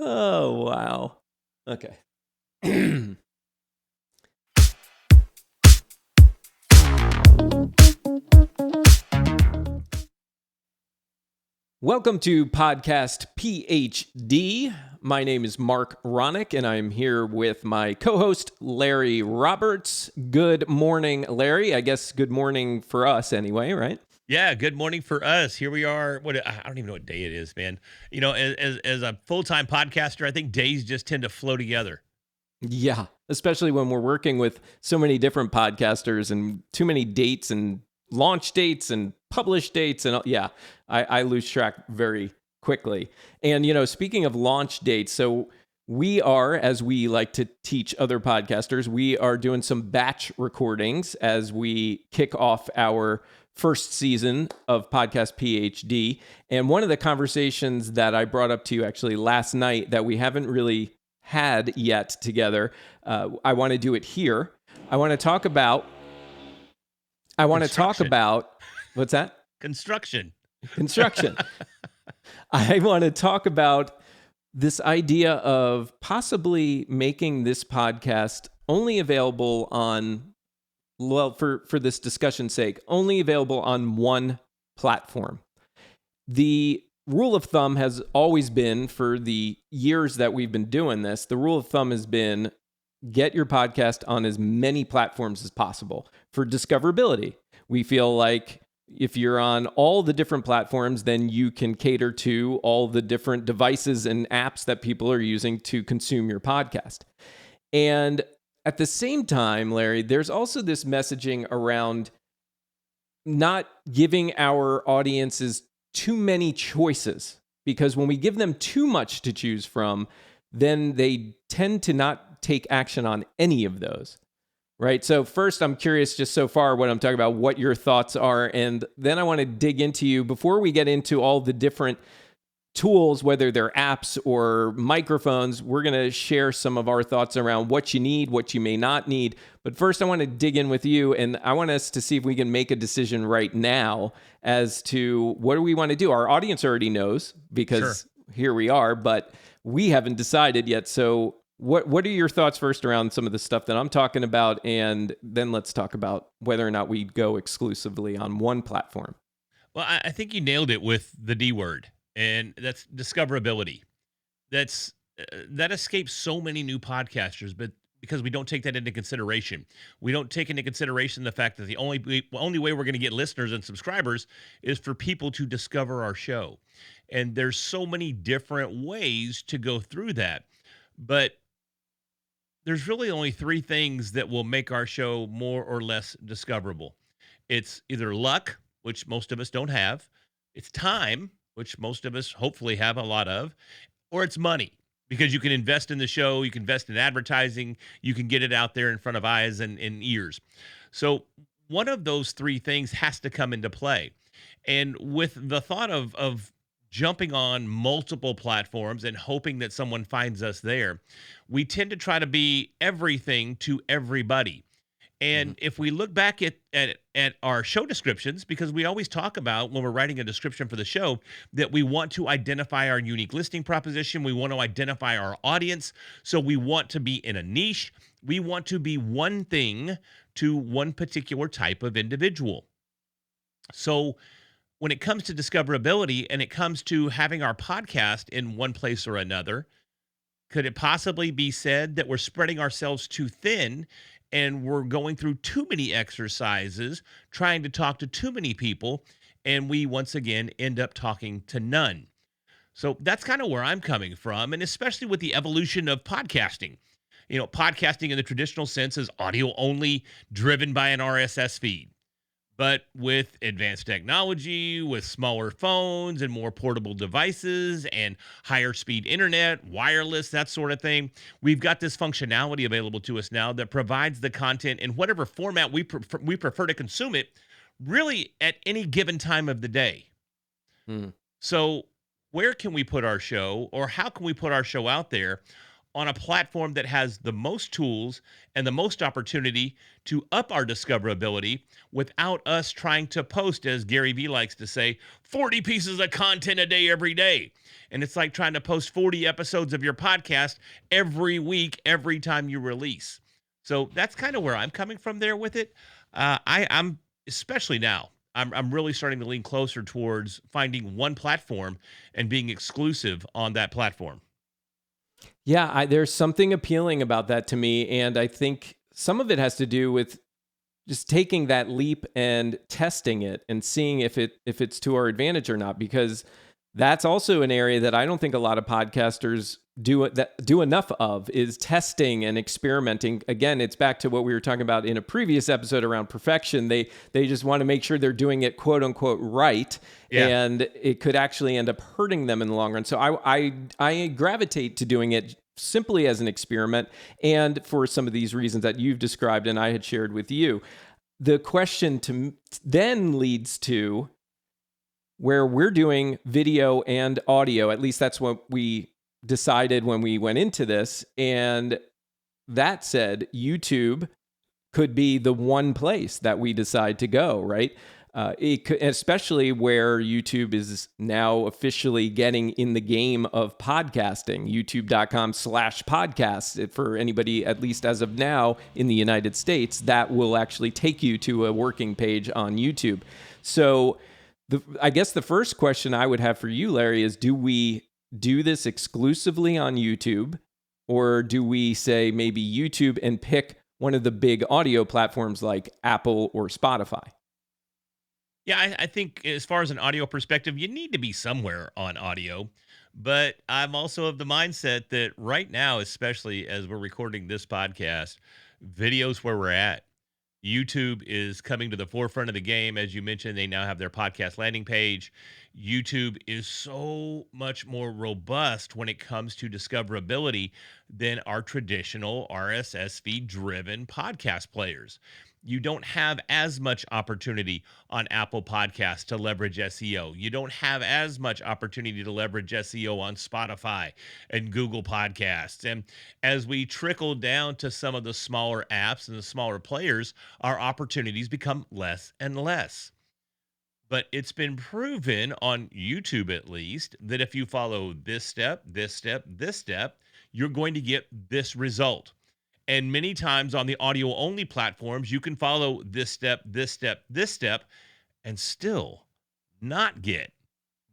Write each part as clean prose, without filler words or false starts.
Oh, wow. Okay. Welcome to Podcast Ph.D. My name is Mark Ronick, and I'm here with my co-host, Larry Roberts. Good morning, Larry. I guess good morning for us anyway, right? Yeah, good morning for us. Here we are. I don't even know what day it is, man. You know, as a full-time podcaster, I think days just tend to flow together. Yeah, especially when we're working with so many different podcasters and too many dates and launch dates and publish dates. And yeah, I lose track very quickly. And, speaking of launch dates, so we are, as we like to teach other podcasters, we are doing some batch recordings as we kick off our first season of Podcast PhD. And one of the conversations that I brought up to you actually last night that we haven't really had yet together, I want to do it here. I want to talk about what's that? Construction. I want to talk about this idea of possibly making this podcast only available on, well, for this discussion's sake, only available on one platform. The rule of thumb has always been, for the years that we've been doing this, the rule of thumb has been get your podcast on as many platforms as possible for discoverability. We feel like if you're on all the different platforms, then you can cater to all the different devices and apps that people are using to consume your podcast. And at the same time, Larry, there's also this messaging around not giving our audiences too many choices, because when we give them too much to choose from, then they tend to not take action on any of those. Right. So first, I'm curious just so far what I'm talking about, what your thoughts are. And then I want to dig into you before we get into all the different tools, whether they're apps or microphones. We're going to share some of our thoughts around what you need, what you may not need. But first, I want to dig in with you, and I want us to see if we can make a decision right now as to what do we want to do. Our audience already knows because Here we are, but we haven't decided yet. So what are your thoughts first around some of the stuff that I'm talking about? And then let's talk about whether or not we go exclusively on one platform. Well, I think you nailed it with the D word, and that's discoverability. That escapes so many new podcasters, but because we don't take that into consideration. We don't take into consideration the fact that the only way we're going to get listeners and subscribers is for people to discover our show. And there's so many different ways to go through that. But there's really only three things that will make our show more or less discoverable. It's either luck, which most of us don't have, it's time, which most of us hopefully have a lot of, or it's money, because you can invest in the show, you can invest in advertising, you can get it out there in front of eyes and ears. So one of those three things has to come into play. And with the thought of jumping on multiple platforms and hoping that someone finds us there, we tend to try to be everything to everybody. And if we look back at our show descriptions, because we always talk about when we're writing a description for the show that we want to identify our unique listing proposition, we want to identify our audience. So we want to be in a niche. We want to be one thing to one particular type of individual. So when it comes to discoverability and it comes to having our podcast in one place or another, could it possibly be said that we're spreading ourselves too thin and we're going through too many exercises, trying to talk to too many people, and we once again end up talking to none? So that's kind of where I'm coming from, and especially with the evolution of podcasting. You know, podcasting in the traditional sense is audio only, driven by an RSS feed. But with advanced technology, with smaller phones and more portable devices and higher speed internet, wireless, that sort of thing, we've got this functionality available to us now that provides the content in whatever format we prefer to consume it, really at any given time of the day. So where can we put our show, or how can we put our show out there on a platform that has the most tools and the most opportunity to up our discoverability without us trying to post, as Gary Vee likes to say, 40 pieces of content a day every day. And it's like trying to post 40 episodes of your podcast every week, every time you release. So that's kind of where I'm coming from there with it. I'm especially now. I'm really starting to lean closer towards finding one platform and being exclusive on that platform. Yeah, there's something appealing about that to me. And I think some of it has to do with just taking that leap and testing it and seeing if it's to our advantage or not, because that's also an area that I don't think a lot of podcasters do enough of, is testing and experimenting. Again, it's back to what we were talking about in a previous episode around perfection. They just want to make sure they're doing it quote unquote right, Yeah. and it could actually end up hurting them in the long run. So I gravitate to doing it simply as an experiment, and for some of these reasons that you've described and I had shared with you. The question then leads to where we're doing video and audio. At least that's what we decided when we went into this. And that said, YouTube could be the one place that we decide to go, right? It could, especially where YouTube is now officially getting in the game of podcasting, youtube.com/podcasts. For anybody, at least as of now in the United States, that will actually take you to a working page on YouTube. So I guess the first question I would have for you, Larry, is do we do this exclusively on YouTube, or do we say maybe YouTube and pick one of the big audio platforms like Apple or Spotify? Yeah, I think as far as an audio perspective, you need to be somewhere on audio. But I'm also of the mindset that right now, especially as we're recording this podcast, video's where we're at. YouTube is coming to the forefront of the game. As you mentioned, they now have their podcast landing page. YouTube is so much more robust when it comes to discoverability than our traditional RSS feed driven podcast players. You don't have as much opportunity on Apple Podcasts to leverage SEO. You don't have as much opportunity to leverage SEO on Spotify and Google Podcasts. And as we trickle down to some of the smaller apps and the smaller players, our opportunities become less and less. But it's been proven on YouTube, at least, that if you follow this step, this step, this step, you're going to get this result. And many times on the audio only platforms, you can follow this step, this step, this step, and still not get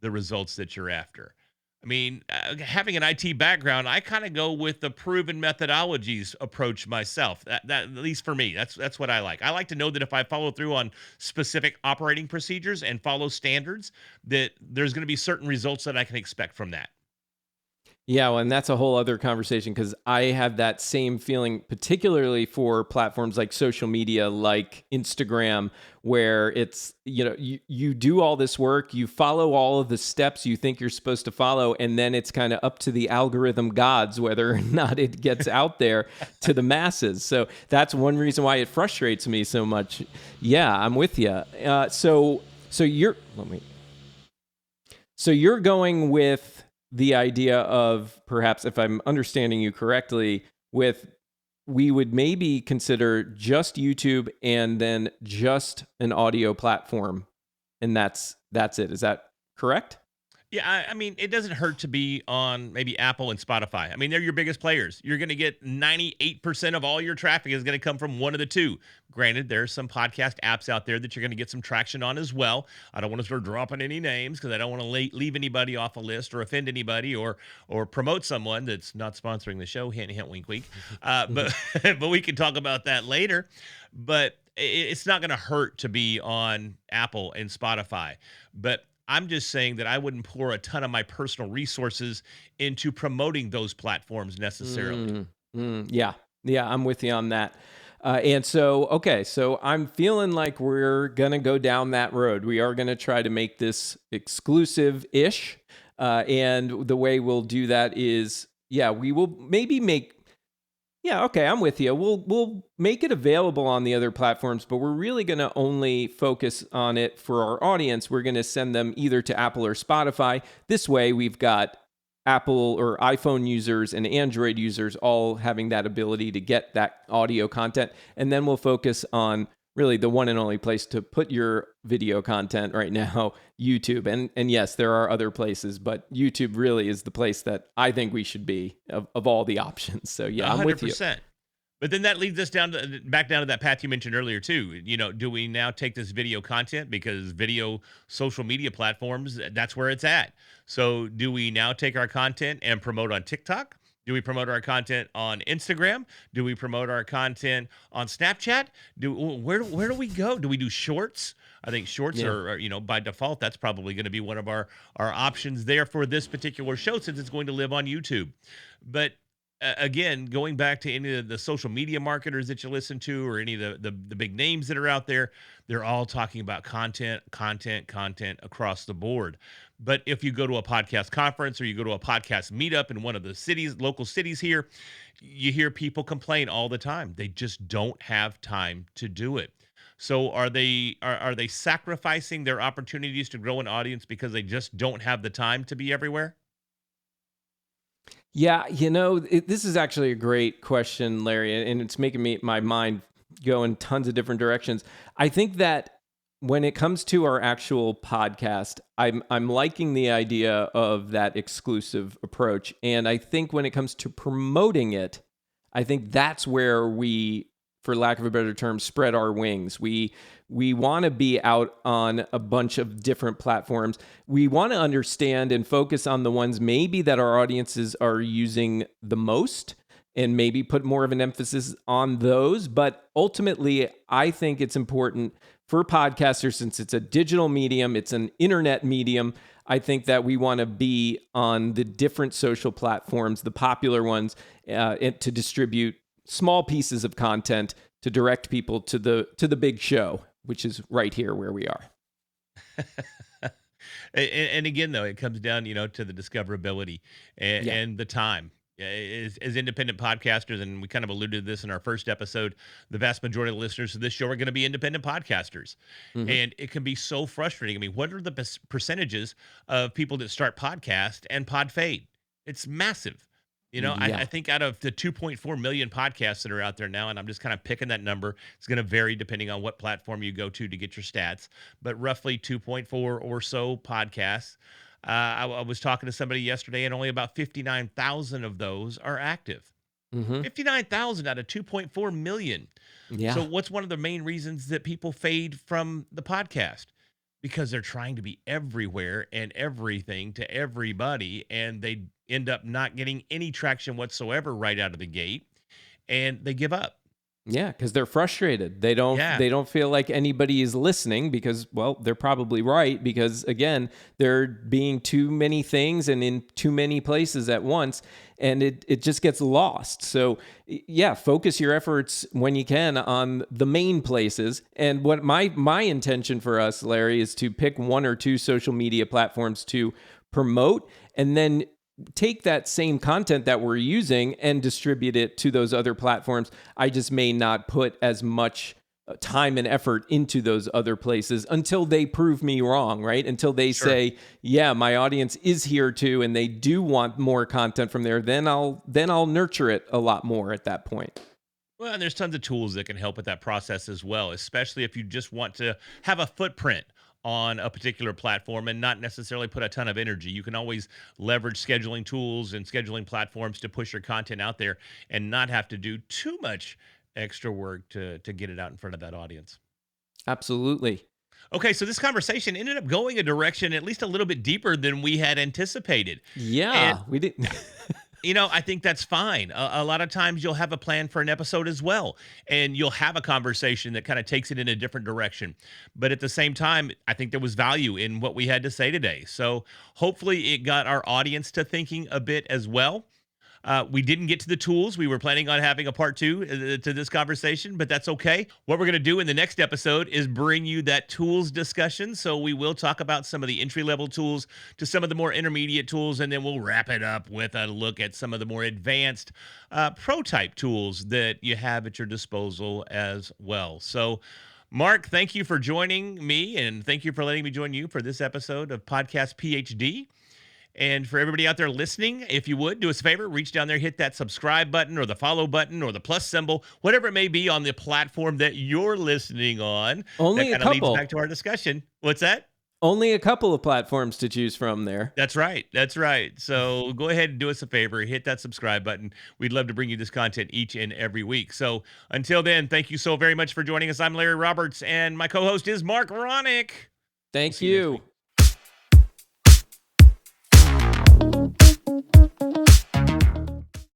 the results that you're after. I mean, having an IT background, I kind of go with the proven methodologies approach myself. That at least for me, that's what I like. I like to know that if I follow through on specific operating procedures and follow standards, that there's going to be certain results that I can expect from that. Yeah, well, and that's a whole other conversation, because I have that same feeling, particularly for platforms like social media, like Instagram, where it's, you do all this work, you follow all of the steps you think you're supposed to follow, and then it's kind of up to the algorithm gods whether or not it gets out there to the masses. So that's one reason why it frustrates me so much. Yeah, I'm with you. So you're going with the idea of, perhaps, if I'm understanding you correctly, we would maybe consider just YouTube and then just an audio platform, and that's it. Is that correct? Yeah, I mean, it doesn't hurt to be on maybe Apple and Spotify. I mean, they're your biggest players. You're going to get 98% of all your traffic is going to come from one of the two. Granted, there's some podcast apps out there that you're going to get some traction on as well. I don't want to start dropping any names because I don't want to leave anybody off a list or offend anybody or promote someone that's not sponsoring the show. Hint, hint, wink, wink. But but we can talk about that later. But it's not going to hurt to be on Apple and Spotify. But I'm just saying that I wouldn't pour a ton of my personal resources into promoting those platforms necessarily. Yeah, I'm with you on that. And so, okay, so I'm feeling like we're going to go down that road. We are going to try to make this exclusive-ish. And the way we'll do that is, we will maybe make. Yeah, okay, I'm with you. We'll make it available on the other platforms, but we're really going to only focus on it for our audience. We're going to send them either to Apple or Spotify. This way, we've got Apple or iPhone users and Android users all having that ability to get that audio content. And then we'll focus on really the one and only place to put your video content right now, YouTube. And yes, there are other places, but YouTube really is the place that I think we should be of all the options. So yeah, I'm with you. 100%. But then that leads us back down to that path you mentioned earlier too. Do we now take this video content because video social media platforms, that's where it's at. So do we now take our content and promote on TikTok? Do we promote our content on Instagram? Do we promote our content on Snapchat? Where do we go? Do we do shorts? I think shorts are by default, that's probably going to be one of our options there for this particular show since it's going to live on YouTube. But again, going back to any of the social media marketers that you listen to or any of the big names that are out there, they're all talking about content across the board. But if you go to a podcast conference or you go to a podcast meetup in one of the local cities here, you hear people complain all the time. They just don't have time to do it. So are they sacrificing their opportunities to grow an audience because they just don't have the time to be everywhere? Yeah, this is actually a great question, Larry, and it's making my mind go in tons of different directions. I think that when it comes to our actual podcast, I'm liking the idea of that exclusive approach, and I think when it comes to promoting it, I think that's where we, for lack of a better term, spread our wings. We want to be out on a bunch of different platforms. We want to understand and focus on the ones maybe that our audiences are using the most and maybe put more of an emphasis on those. But ultimately, I think it's important for podcasters, since it's a digital medium, it's an internet medium. I think that we want to be on the different social platforms, the popular ones, to distribute small pieces of content to direct people to the big show, which is right here where we are. And again, though, it comes down, to the discoverability and the time. As independent podcasters, and we kind of alluded to this in our first episode, the vast majority of the listeners to this show are going to be independent podcasters. Mm-hmm. And it can be so frustrating. I mean, what are the percentages of people that start podcast and pod fade? It's massive. I think out of the 2.4 million podcasts that are out there now, and I'm just kind of picking that number, it's going to vary depending on what platform you go to get your stats, but roughly 2.4 or so podcasts. I was talking to somebody yesterday, and only about 59,000 of those are active. Mm-hmm. 59,000 out of 2.4 million. Yeah. So what's one of the main reasons that people fade from the podcast? Because they're trying to be everywhere and everything to everybody, and they end up not getting any traction whatsoever right out of the gate, and they give up. Yeah, because they're frustrated. They don't feel like anybody is listening because, well, they're probably right, because again, they're being too many things and in too many places at once, and it just gets lost. So yeah, focus your efforts when you can on the main places. And what my intention for us, Larry, is to pick one or two social media platforms to promote, and then take that same content that we're using and distribute it to those other platforms. I just may not put as much time and effort into those other places until they prove me wrong, right? Until they say, yeah, my audience is here too, and they do want more content from there. Then I'll nurture it a lot more at that point. Well, and there's tons of tools that can help with that process as well, especially if you just want to have a footprint on a particular platform and not necessarily put a ton of energy. You can always leverage scheduling tools and scheduling platforms to push your content out there and not have to do too much extra work to get it out in front of that audience. Absolutely. Okay, so this conversation ended up going a direction at least a little bit deeper than we had anticipated. Yeah, we didn't. I think that's fine. A lot of times you'll have a plan for an episode as well, and you'll have a conversation that kind of takes it in a different direction. But at the same time, I think there was value in what we had to say today. So hopefully it got our audience to thinking a bit as well. We didn't get to the tools. We were planning on having a part two to this conversation, but that's okay. What we're going to do in the next episode is bring you that tools discussion. So we will talk about some of the entry-level tools to some of the more intermediate tools, and then we'll wrap it up with a look at some of the more advanced pro-type tools that you have at your disposal as well. So Mark, thank you for joining me, and thank you for letting me join you for this episode of Podcast Ph.D. And for everybody out there listening, if you would do us a favor, reach down there, hit that subscribe button or the follow button or the plus symbol, whatever it may be on the platform that you're listening on. That Only a kind of leads back couple. to our discussion. What's that? Only a couple of platforms to choose from there. That's right. That's right. So go ahead and do us a favor, hit that subscribe button. We'd love to bring you this content each and every week. So until then, thank you so very much for joining us. I'm Larry Roberts, and my co-host is Mark Ronick. Thank See you next you. week.